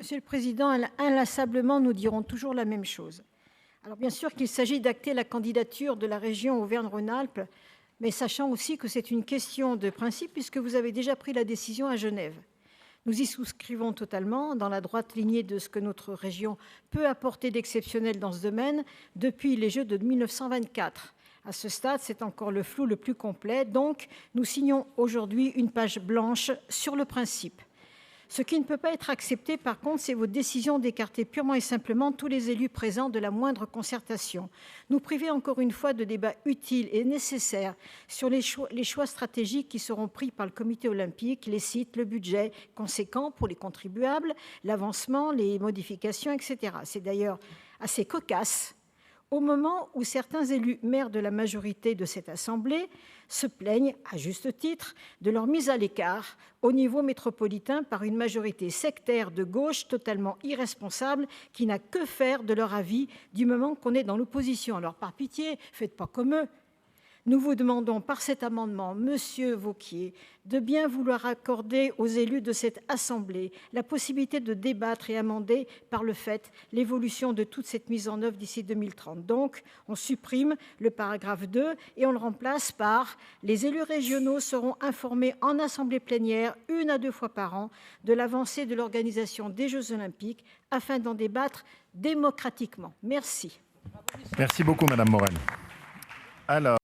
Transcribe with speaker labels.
Speaker 1: Monsieur le Président, inlassablement, nous dirons toujours la même chose. Alors bien sûr qu'il s'agit d'acter la candidature de la région Auvergne-Rhône-Alpes, mais sachant aussi que c'est une question de principe puisque vous avez déjà pris la décision à Genève. Nous y souscrivons totalement, dans la droite lignée de ce que notre région peut apporter d'exceptionnel dans ce domaine depuis les Jeux de 1924. À ce stade, c'est encore le flou le plus complet, donc nous signons aujourd'hui une page blanche sur le principe. Ce qui ne peut pas être accepté, par contre, c'est votre décision d'écarter purement et simplement tous les élus présents de la moindre concertation. Nous priver encore une fois de débats utiles et nécessaires sur les choix stratégiques qui seront pris par le comité olympique, les sites, le budget conséquent pour les contribuables, l'avancement, les modifications, etc. C'est d'ailleurs assez cocasse au moment où certains élus maires de la majorité de cette Assemblée se plaignent, à juste titre, de leur mise à l'écart au niveau métropolitain par une majorité sectaire de gauche totalement irresponsable qui n'a que faire de leur avis du moment qu'on est dans l'opposition. Alors par pitié, faites pas comme eux. Nous vous demandons par cet amendement, Monsieur Wauquiez, de bien vouloir accorder aux élus de cette Assemblée la possibilité de débattre et amender par le fait l'évolution de toute cette mise en œuvre d'ici 2030. Donc, on supprime le paragraphe 2 et on le remplace par « Les élus régionaux seront informés en assemblée plénière 1 à 2 fois par an de l'avancée de l'organisation des Jeux olympiques afin d'en débattre démocratiquement. » Merci.
Speaker 2: Merci beaucoup, Madame Morel. Alors...